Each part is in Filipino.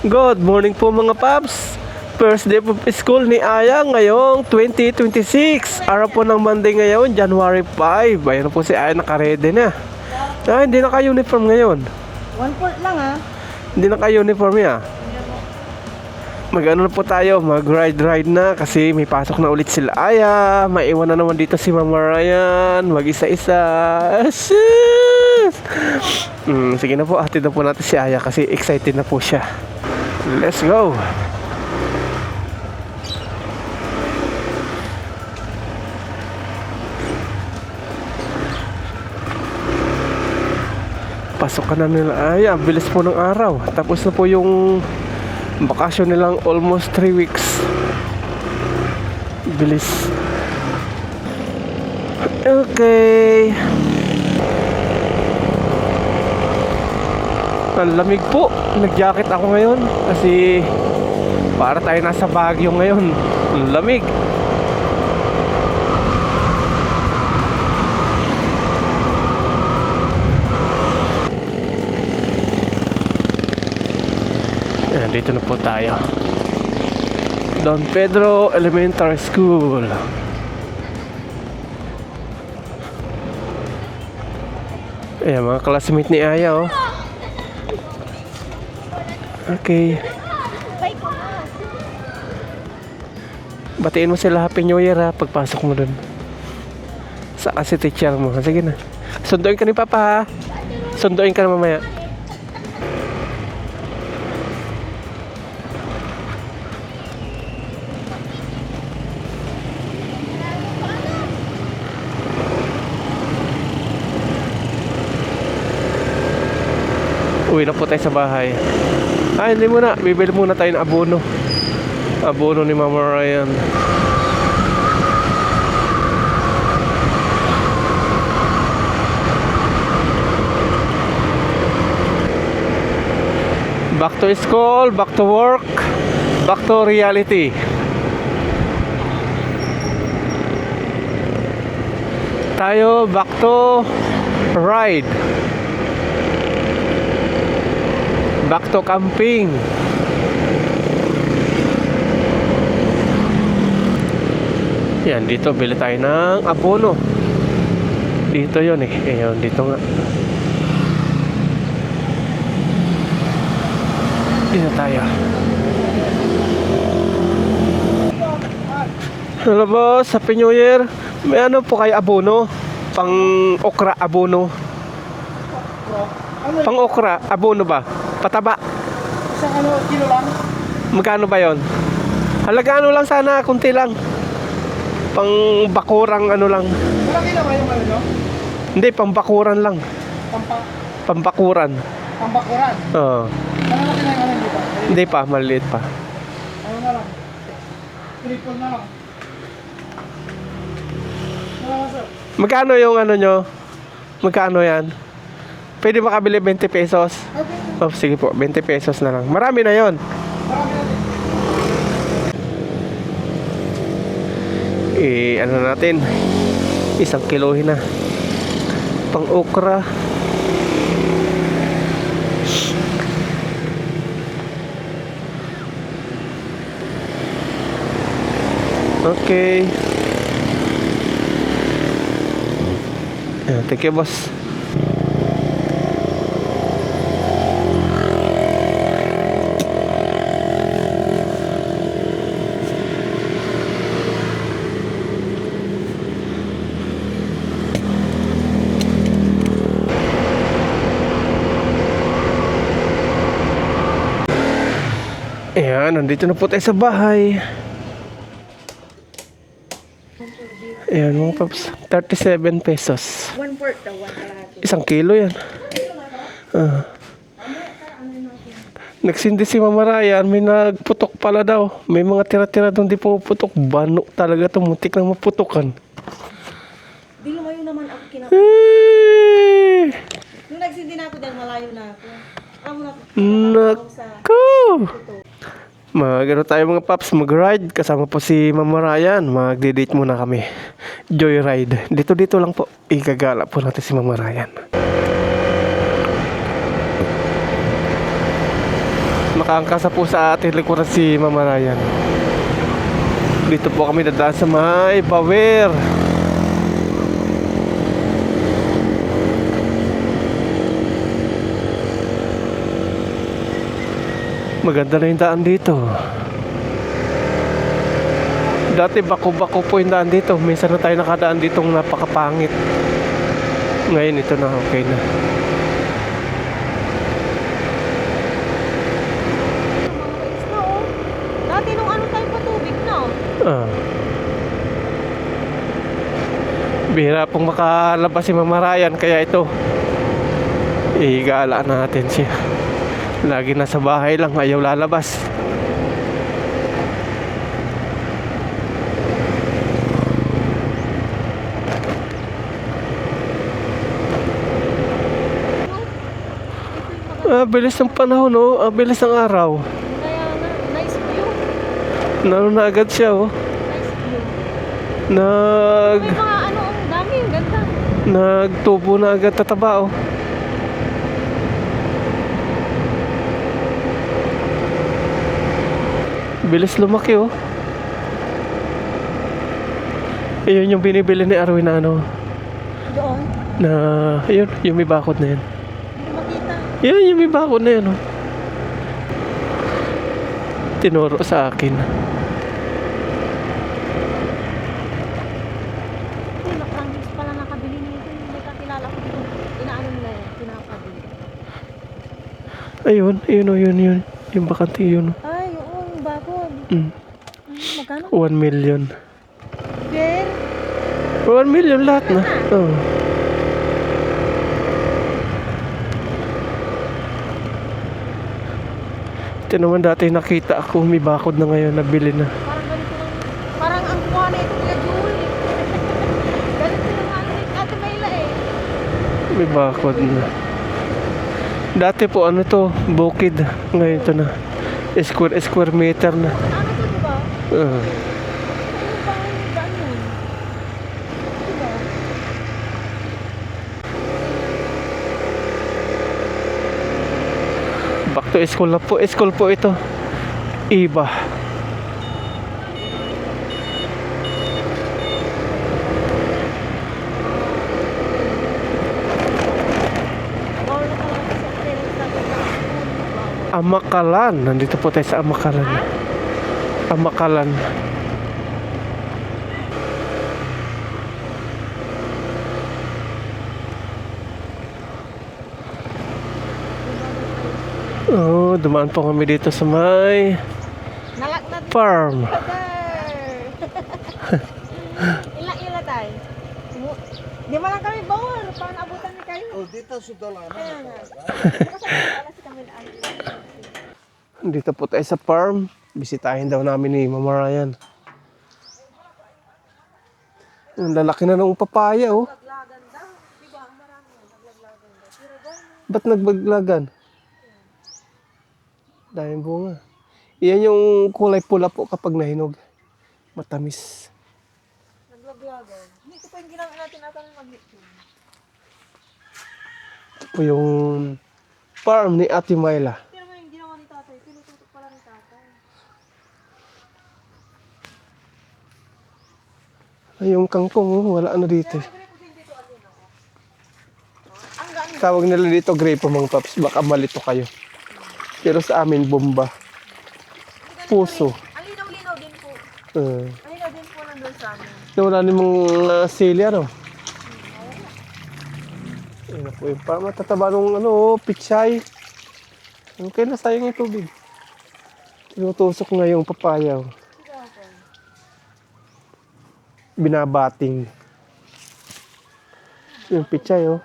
Good morning po mga paps. First day of school ni Aya ngayong 2026. Araw po ng Monday ngayon, January 5. Ayun po si Aya, nakaredy na. Hindi naka-uniform ngayon. 1/4 lang ha. Hindi naka-uniform ya. Mag-ano na po tayo, mag-ride na kasi may pasok na ulit sila Aya. Maiwan na naman dito si Mama Ryan. Mag-isa-isa. Sige na po, hatid na po natin si Aya kasi excited na po siya. Let's go! Pasok ka na nila. Ay, bilis po ng araw. Tapos na po yung bakasyon nilang almost 3 weeks. Bilis. Okay. Ang lamig po. Nag-jacket ako ngayon kasi para tayo nasa Baguio ngayon. Ang lamig. Ayan, dito na po tayo. Don Pedro Elementary School. Ayan, mga classmate ni Aya, oh. Okay. Batiin mo sila Happy New Year ha, pagpasok mo dun. Saka si teacher mo. Sige na. Sunduin ka ni Papa ha. Sunduin ka na mamaya. Uwi na po tayo sa bahay. Hindi muna. Bibili muna tayo ng abono. Abono ni Mama Ryan. Back to school, back to work, back to reality. Tayo back to ride. Back to camping. Yan, dito bili tayo ng abono. Dito yon eh. Ayun, dito nga. Dito tayo. Hello boss, Happy New Year. May ano po kayo abono? Pang okra abono. Pang okra abono ba? Pataba. Isang kilo lang. Magkano ba yon? Halaga ano lang sana, kunti lang. Pang bakurang ano lang. Malaki na ba yung ano nyo? Hindi, pang bakuran lang. Pambakuran. Pambakuran. Oo. Malaki na yung ano dito. Hindi pa, maliit pa. Ano na lang. Triple na lang. Wala na sir. Magkano yung ano nyo? Magkano yan? Pwede ba kabili 20 pesos? Okay. Oh, sige po, 20 pesos na lang. Marami na yon. Marami na din. Ano natin? 1 kilohin na. Pang okra. Okay. Thank you, boss. Ayan, nandito na po tayo sa bahay. Ayan mga paps, 37 pesos. 1/4 daw, 1 1 kilo yan. Nagsindi si Mama Ryan, may nagputok pala daw. May mga tira-tira doon di pumuputok. Bano talaga ito, muntik na maputokan. Di lumayo naman ako Nung nagsindi na ako dahil malayo na ako. Naku! Mag-ano tayo mga paps, mag-ride. Kasama po si Mama Ryan. Mag-date muna kami. Joyride. Dito lang po. Igagala po natin si Mama Ryan. Nakaangkasa po sa ating likuran si Mama Ryan. Dito po kami dadaan sa may Bawer. Maganda na yung daan dito. Dati bako-bako po yung daan dito. Minsan na tayo nakadaan ditong napakapangit. Ngayon ito na, okay na. Mga isda, oh. Dati nung ano tayo patubig na, oh. Ah. Bihira pong makalabas si Mama Ryan, kaya ito igala natin siya. Lagi nasa bahay lang, ayaw lalabas. Bilis ng panahon, no? Bilis ng araw. Kaya nga, nice view. Naroon na agad siya, oh. Nice view. Nag... May mga ano, ang dami, ang ganda. Nagtubo na agad tataba, oh. Bilis lumaki, oh. Ayun yung binibili ni Arwin na ano. Doon, Na, ayun, yung may bakod na yan. hindi makita. Yan, yung may bakod na yan, oh. Tinuro sa akin. Hindi, nakrangis pala nakabili nito. May kakilala ko dito. Inaano nila yan, pinapabili. Ayun, ayun, oh, yun. Yung bakante yun, oh. Ay, oo, yung bakod. Mm. Magkano? 1 million. Girl, 1 million lahat na. Oh. Ito naman dati nakita ako, may bakod na ngayon, nabili na. parang ganito lang. Parang ang kuha na ito kaya Jewel. Ganito yung ano ni Ate Mayla eh. May bakod na. Dati po ano to, bukid. Ngayon ito na. Square meter na. Ano to, diba? Ah. Ano ba yung daan yun? Diba? Back to school na po. School po ito. Iba. Bawal na talaga sa parents natin na school. Amakalan. Nandito po tayo sa Amakalan. Amakalan. Oh, dumaan po kami dito sa may Nalagnat farm. Ila tayo. Di mo lang kami bawal. Paano naabutan ni kayo? Oh, dito sudah lama. Kaya nga. Kasi wala si Camille Ang. Dito po tayo sa farm. Bisitahin daw namin ni Mama Ryan. Ang lalaki na ng papaya, oh. Naglagan daw. Diba? Ang marami yan. Naglaglagan daw. Pero gano'n. Ba't nagbaglagan? Daming bunga. Iyan yung kulay pula po kapag nahinog. Matamis. Naglaglagan. Hindi ko pa yung ginamit natin natin mag-liquid. Ito po yung farm ni Ate Mayla. Pero mo yung ginawa ni tatay. Tinututok pala ni tatay. Ay, yung kangkong, oh, wala ano dito. Pero ko din dito alin ako. Ang gaan. Tawag nila dito grape, mga paps. Baka malito kayo. Pero sa amin, bomba. Puso. Ang linaw-linaw din po. Uh, Ang linaw din po nandun sa amin. wala namang sili, ano? Ayun na po yung farm. Matataba nung ano, pichay. Okay na, sayang yung tubig. Tinutusok nga yung papaya. Oh. Binabating. Yung pichay, oh.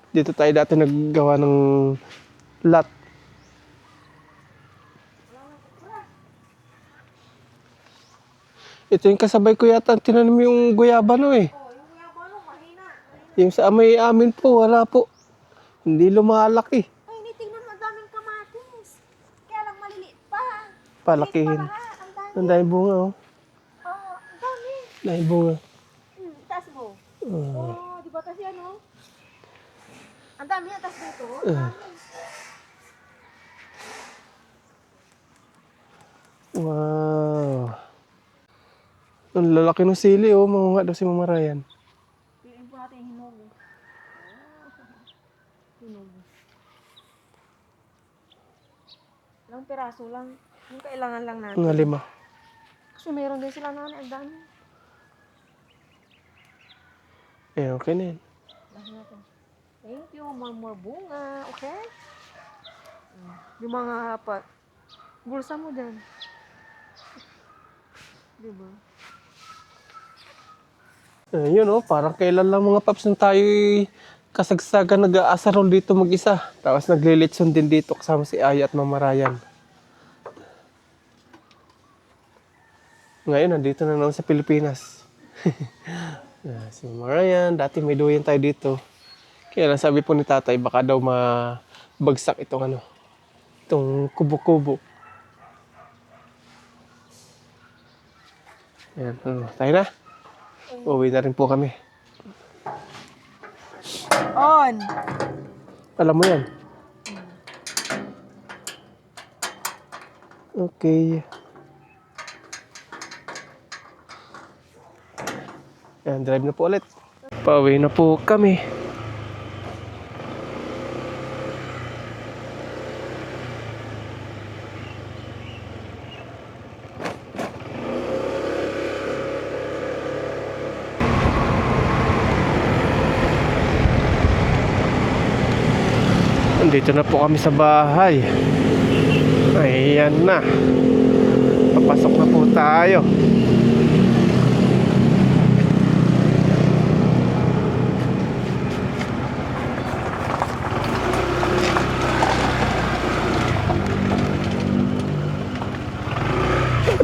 Dito tayo dati naggawa ng lot. Ito yung kasabay ko yata tinanim yung guyaba, no, eh. Oh, yung kuya Bano, mahina. Yung sa amay amin po, wala po. Hindi lumalaki. Ay, nitingnan mo, ang daming kamatis. Kaya lang maliliit pa. Palakihin. Ang dami. Ang dahil bunga, oh. Oh, ang dami. Dahil bunga. Taas mo. Ah. Oh, di ba tas yan, oh? Ang dami yan, tas dito. Ang Ah. dami. Wow. Ang lalaki ng sili, oh. Mangunga daw si Mama Ryan. Piliin po natin yung hinog. Hinog. Ilang piraso lang. Yung kailangan lang natin. Mga 5. Kasi meron din sila na ang dami. Eh, okay na yan. Lahat natin. Thank you. More bunga. Okay? Yung mga bulsa mo dyan. Diba? Yun, oh. Parang kailan lang mga paps nung tayo kasagsagan nag-aasarol dito mag-isa. Tapos naglilitson din dito kasama si Aya at Mama Ryan. Ngayon, nandito na naman sa Pilipinas. Si Mama Ryan, dati may duyan tayo dito. Kaya lang sabi po ni tatay, baka daw mabagsak itong itong kubo-kubo. Yan, tayo na. Uwi na rin po kami. On! Alam mo yan. Okay. Yan, drive na po ulit. Pauwi na po kami. Dito na po kami sa bahay. Ayan na. Papasok na po tayo.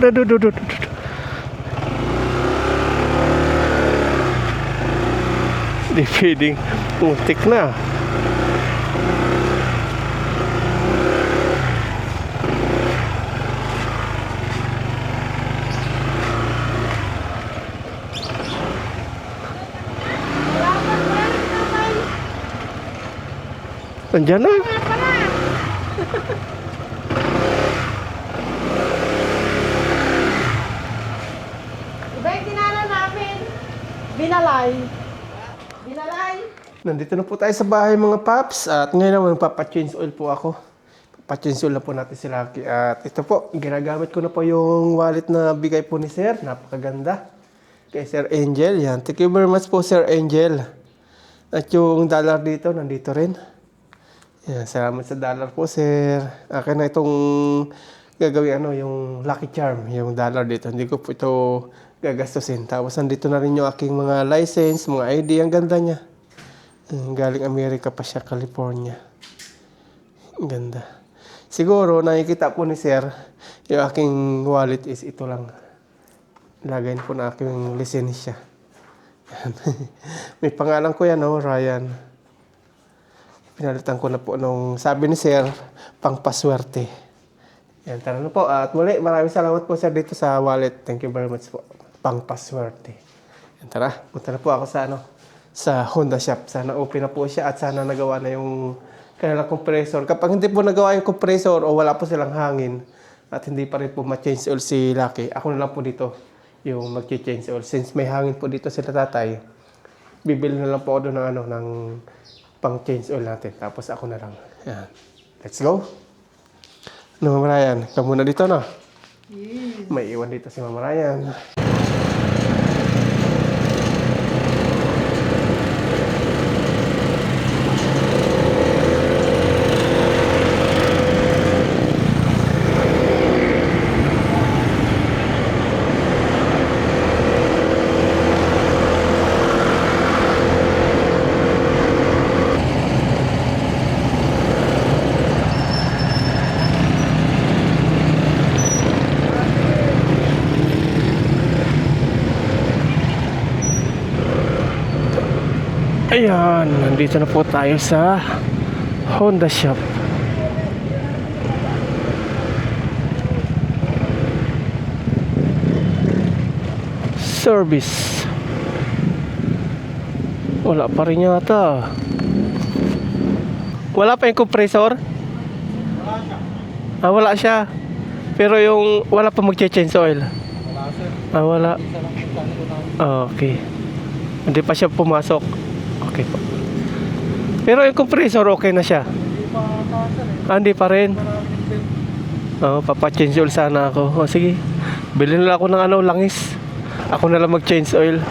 Aduh. Di feeding. Muntik na. Nandiyan na. Iba yung tinala namin. Binalay. Binalay. Nandito na po tayo sa bahay mga paps. At ngayon naman magpapa-change oil po ako. Papa-change oil na po natin si Lucky. At ito po, ginagamit ko na po yung wallet na bigay po ni Sir. Napakaganda. Kay Sir Angel. Yan. Thank you very much po Sir Angel. At yung dollar dito, nandito rin. Yan. Salamat sa dollar po Sir. Akin na itong gagawin yung Lucky Charm. Yung dollar dito. Hindi ko po ito gagastusin. Tapos nandito na rin yung aking mga license, mga ID. Ang ganda niya. Galing Amerika pa siya, California. Ang ganda. Siguro, nakikita po ni Sir, yung aking wallet is ito lang. Lagayin po na aking lisensya. May pangalan ko yan, Ryan. Pinalitan ko na po nung sabi ni Sir, pang paswerte. Yan, tara na po. At muli, maraming salamat po Sir dito sa wallet. Thank you very much po. Pang paswerte. Yan, tara, punta na po ako sa Honda shop. Sana open na po siya at sana nagawa na yung kanilang compressor. Kapag hindi po nagawa yung compressor o wala po silang hangin at hindi pa rin po ma-change oil si Lucky, ako na lang po dito yung mag-change oil. Since may hangin po dito sila tatay, bibili na lang po ako doon ng pang-change oil natin. Tapos ako na lang. Yan. Let's go. Mama Ryan, ikaw muna dito, no? May iwan dito si Mama Ryan. Ayan, nandito na po tayo sa Honda shop. Service. Wala pa rin yata. Wala pa yung compressor? Wala siya. Pero yung wala pa mag-change oil. Wala sir. Ah, wala. Isa lang yung tanong ko namin. Ah, okay. Hindi pa siya pumasok. Okay po. Pero yung compressor okay na siya. Hindi pa ata sir eh. Ah, hindi pa rin. Maraming bill. Oo, papa-change oil sana ako. O sige. Bilhin na lang ako ng langis. Ako na lang mag-change oil.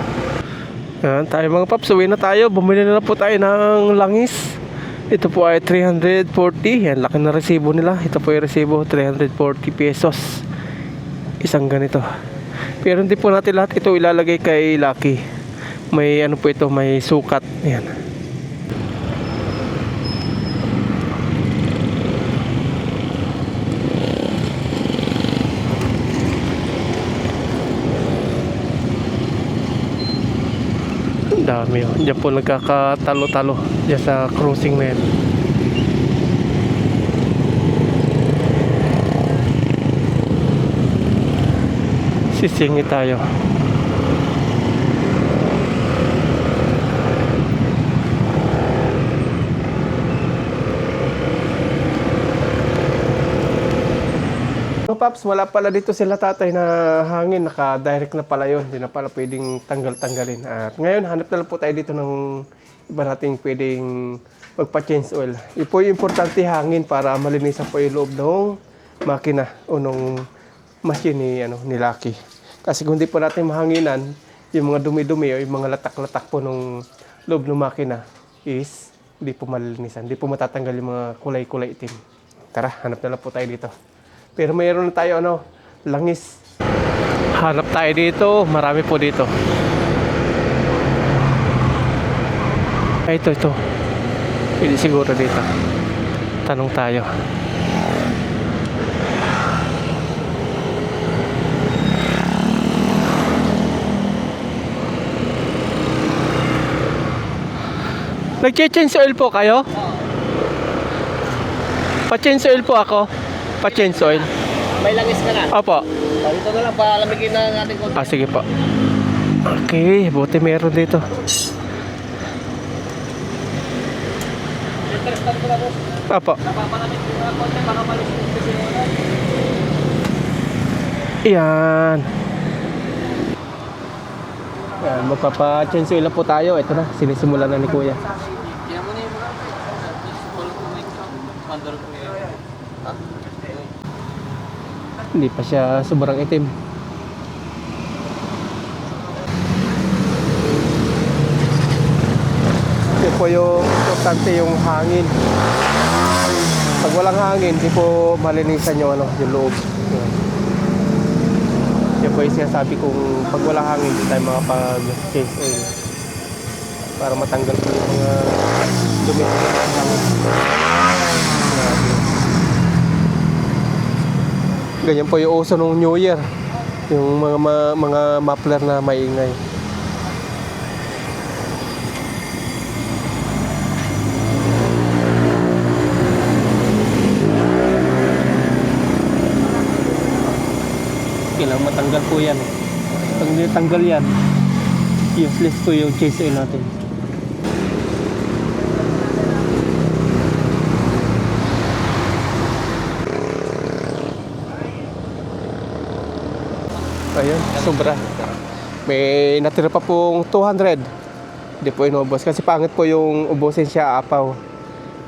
Yan, tayo mga paps, uwi na tayo. Bumili na lang po tayo ng langis. Ito po ay 340. Yan, laki na resibo nila. Ito po yung resibo, 340 pesos. Isang ganito. Pero hindi po natin lahat ito ilalagay kay Lucky. May ano po ito, may sukat. Yan. Ang dami oh. Diyan po nagkakatalo-talo diyan sa crossing na yan. Sisingi tayo. Paps, wala pala dito sila tatay na hangin, naka-direct na pala yun, hindi na pala pwedeng tanggal-tanggalin. At ngayon, hanap na lang po tayo dito ng iba nating pwedeng magpa-change oil. Ipo yung importante hangin para malinisan po yung loob ng makina o nung machine ni Lucky. Kasi kung hindi po natin mahanginan, yung mga dumi-dumi o yung mga latak-latak po nung loob ng makina is hindi po malinisan, hindi po matatanggal yung mga kulay-kulay itim. Tara, hanap na lang po tayo dito. Pero mayroon na tayo langis. Hanap tayo dito, marami po dito. Ay, ito. Pwede siguro dito. Tanong tayo. Nag-change oil po kayo? Pa-change oil po ako. Pa-change oil. May langis ka na. Opo. Dito na lang, palamigin na natin konti. Ah, sige po. Okay, buti meron dito. Opo. Napapalamig ko na konti, baka malusog kasi wala. Yan. Yan, magpapa-change oil na po tayo. Ito na, sinisimulan na ni Kuya. Kaya mo na yung mga mandar ko ngayon. Hindi pa siya sobrang itim. Ito po yung importante yung hangin. Pag walang hangin, hindi po malinisan yung yung loob. Yan. Yan po yung sinasabi kong pag walang hangin, hindi tayo makapag-change oil. Para matanggal po yung mga dumi ng hangin. Ganyan po yung uso nung New Year. Yung mga muffler na maingay. Kailangan matanggal po yan. Pag nitanggal yan, useless po yung change oil natin. Ayun, sobra. May natira pa pong 200. Hindi po inubos kasi pangit po yung ubusin siya apaw.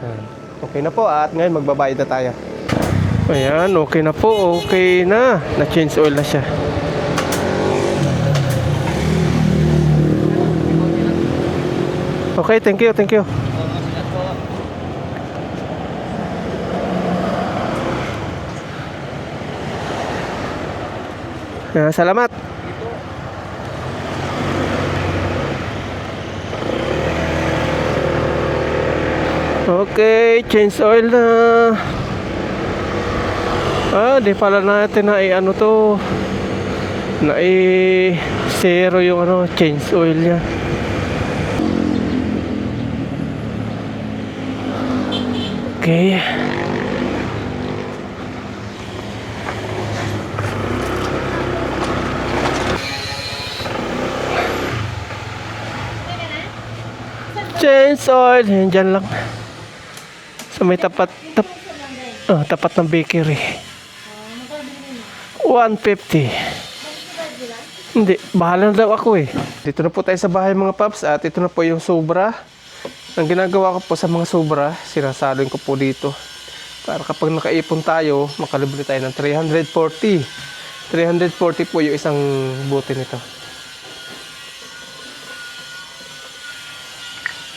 Ayan. Okay na po at ngayon magbabayad na tayo. Ayan, okay na po. Okay na. Na-change oil na siya. Okay, thank you, thank you. Salamat. Okay, change oil na. Di pala natin na to. Na zero yung change oil niya. Okay. Change oil, dyan lang. Sa may tapat ng bakery. 150. Hindi, bahala na daw ako eh. Dito na po tayo sa bahay mga paps at ito na po yung sobra. Ang ginagawa ko po sa mga sobra, sinasalin ko po dito. Para kapag nakaipon tayo, makalibili tayo ng 340. 340 po yung isang bote nito.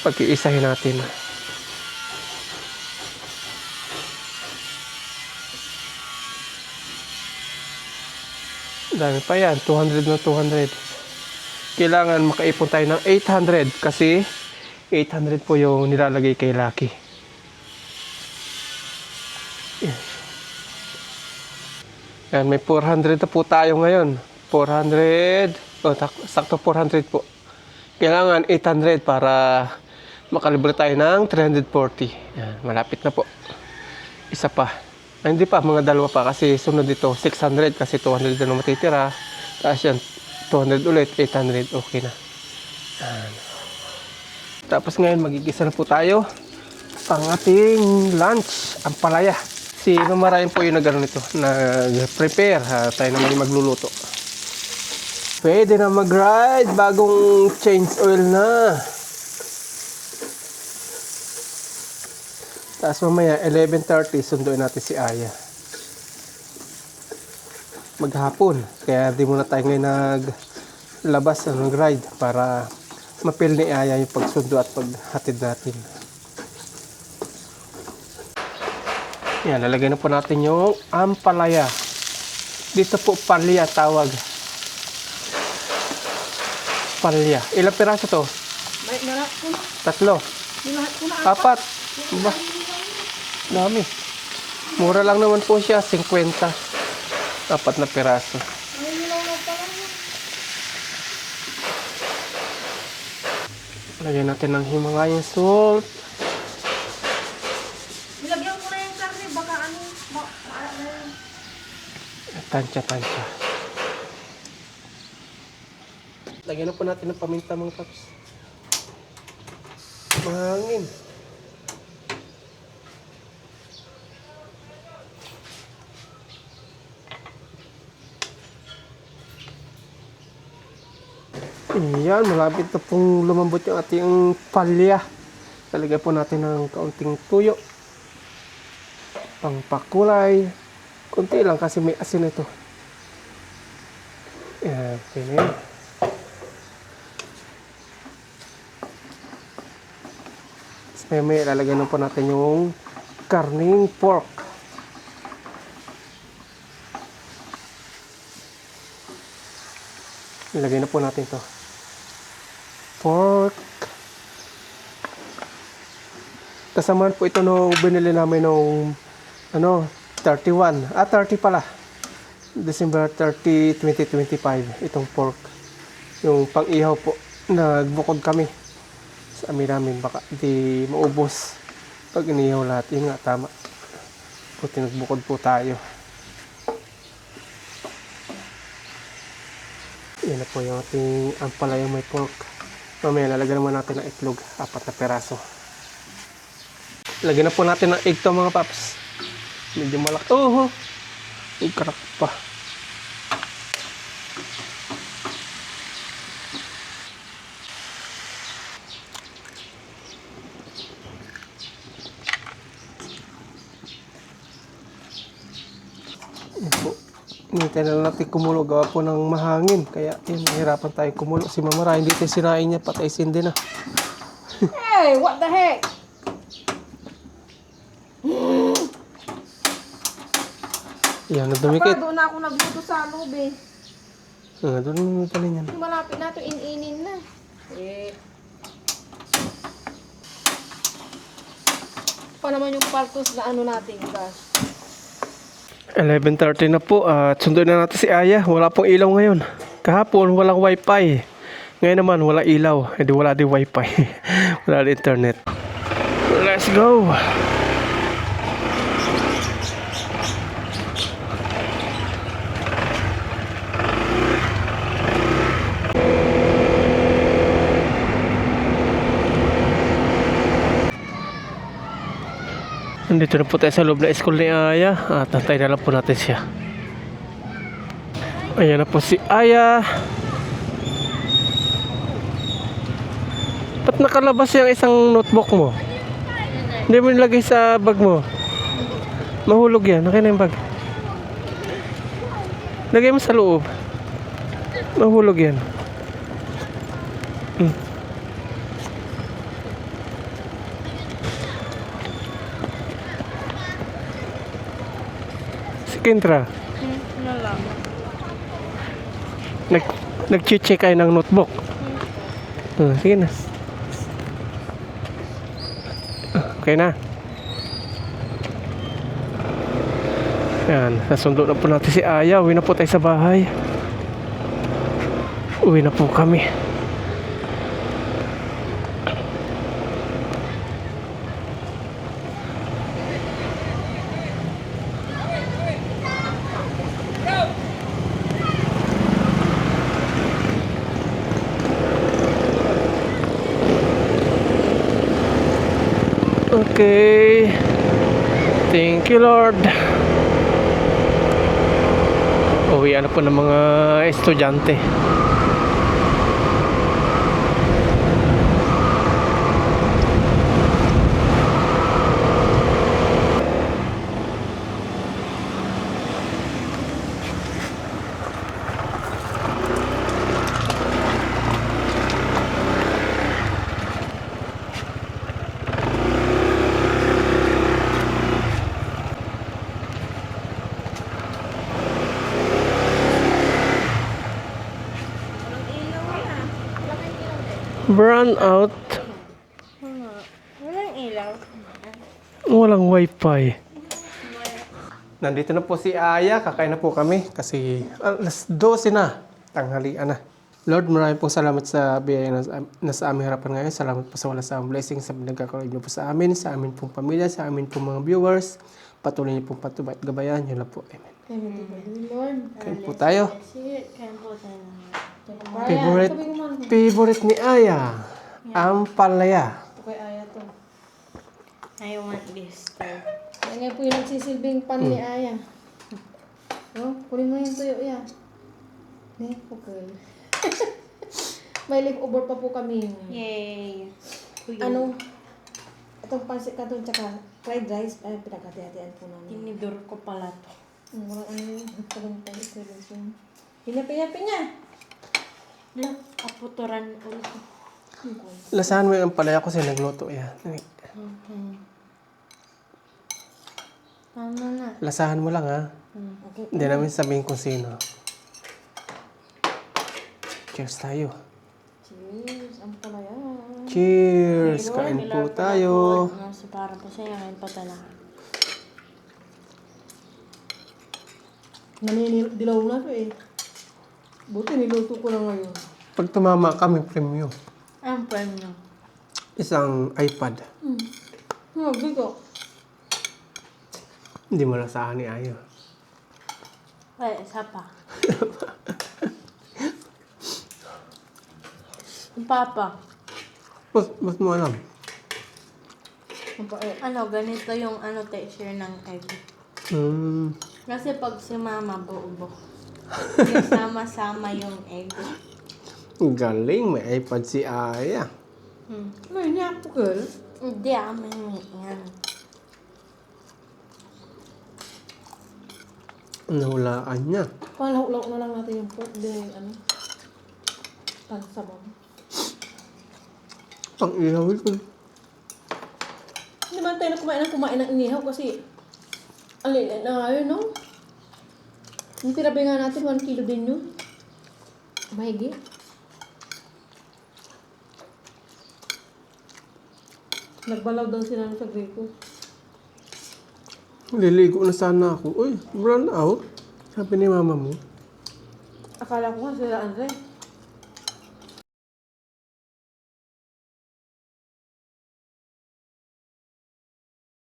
Pag-iisahin natin. Dami pa yan, 200 na 200. Kailangan makaipon tayo ng 800 kasi 800 po yung nilalagay kay Lucky. Yan, may 400 na po tayo ngayon. 400, sakto 400 po. Kailangan 800 para makalibre tayo ng 340. Yan, malapit na po. Isa pa. Ay, hindi pa, mga dalawa pa kasi sunod dito 600 kasi 200 na matitira. Tapos yan, 200 ulit, 800, okay na. Yan. Tapos ngayon magigisa na po tayo pang ating lunch, ang palaya. Si Mamarayan po yung nag-ano nito, nag-prepare. Tayo naman yung magluluto. Pwede na mag-ride, bagong change oil na. Tapos mamaya 11:30 sunduin natin si Aya. Maghapon. Kaya di muna tayo ngayon naglabas nag-ride para mapil ni Aya yung pagsundo at paghatid natin. Yan, lalagay na po natin yung ampalaya. Dito po palya tawag. Palya. Ilang piraso to? May nalat ko. 3. Nilahat ko na 4. Ba? Dami. Mura lang naman po siya, 50. 4 na piraso. Ay, nilaw na pala yun. Lagyan natin ng Himalayan salt. Nilagyan ko na yung karne, baka ano, maala na yun. Tansya. Lagyan na po natin ng paminta mga paps. Mahangin. Ayan, malapit na pong lumambot yung ating palya. Talagay po natin ng kaunting tuyo. Pangpakulay. Kunti lang kasi may asin ito. Ayan, okay na yun. May lalagyan na po natin yung karning pork. Ilagay na po natin to. Pork. Kasama po ito nung binili namin nung 31. 30 pala. December 30, 2025. Itong pork. Yung pang-ihaw po. Nagbukod kami. Sa amin namin baka di maubos. Pag inihaw lahat. Yun nga, tama. Puti nagbukod po tayo. Yan na po yung ating ampalayang may pork. Mamaya lalagyan naman natin ng itlog. 4 na peraso. Lagyan na po natin ng egg to mga paps. Medyo malaki. Oh, karak pa. Yan po. Hinintay na natin kumulo. Gawa po ng mahangin. Kaya yun, nahirapan tayo kumulo. Si Mama Ryan dito sinain niya. Patay sindi na. Hey, what the heck? Yan, nadumikit. Doon na ako nagluto sa loob eh. Doon mo pala yan. Malapit na ito, in-inin na. Eh. Pa naman yung paltos na ano natin, guys. 11:30 na po at sunduin na natin si Aya. Wala pong ilaw ngayon. Kahapon walang wifi. Ngayon naman wala ilaw. Hindi wala din wifi. Wala din internet. Let's go! Nandito na po tayo sa loob na school ni Aya at antay na lang po natin siya. Ayan na po si Aya. Ba't nakalabas yung isang notebook mo? Hindi mo nilagay sa bag mo. Mahulog yan. Okay na yung bag. Lagay mo sa loob. Mahulog yan. Si Kendra. Nag-check kayo ng notebook. Sige na. Okay na. Yan, nasundo na po natin si Aya. Uwi na po tayo sa bahay. Uwi na po kami. Okay. Thank you, Lord. Uwi ano po ng mga estudyante. Burn out. Walang ilaw. Walang wifi. Nandito na po si Aya. Kakain na po kami kasi alas 12 na. Tanghalian na. Lord, maraming po salamat sa biyaya na sa aming harapan ngayon. Salamat po sa wala sa blessing sa pinagkakaroon niyo po sa amin pong pamilya, sa amin pong mga viewers. Patuloy niyo pong patubay at gabayan. Yun lang po. Amen. Kain po tayo. Favorite ni Aya. Ang palaya. Okay, Aya to. I want this too. Yan nga po yung nagsisilbing pan ni Aya. No? Kunin mo yung tuyo yan. Okay. May leftover pa po kami. Yay! Ano? Itong pansit ka doon, tsaka fried rice. Ay, pinagkati-hatian po namin. Tinidor ko pala to. Walang ano yun. Walang pansit. Pinapi-yapi niya. Look, aputuran ulit. Lasahan mo yung palaya kasi nagluto yan. Tama na. Lasahan mo lang ha. Okay. Hindi namin sabihin kung sino. Cheers tayo. Cheers. Ang palaya. Cheers! Kain po tayo. So, para po sa'yo, ngayon pa talaga. Dilaw na to eh. Buti niluto ko na ngayon. Pag tumama kami, premium. Ang premyo. Isang iPad. Dito. Hindi mo lasahan ni Ayo. Ay, isa pa. Yung Papa, Ba't mo alam? Ang pait. ano, ganito yung texture ng egg. Kasi pag si Mama, buo-buo. Sama-sama yung egg. Galing, may iPad si Aya. May niya po, girl. Hindi, may yan. Nahulaan niya. Palaw-law na lang natin yung pork. Hindi yung ano. Pansabang. Ang ihaw ito. Hindi man tayo na kumain ng inihaw kasi ang liit na nga yun, no? Yung tirabi nga natin, 1 kilo din yun. Mahigit. Nagbalaw daw sila sa Greco. Liligo na sana ako. Uy, brown out. Sabi ni mama mo. Akala ko nga sila, Andre.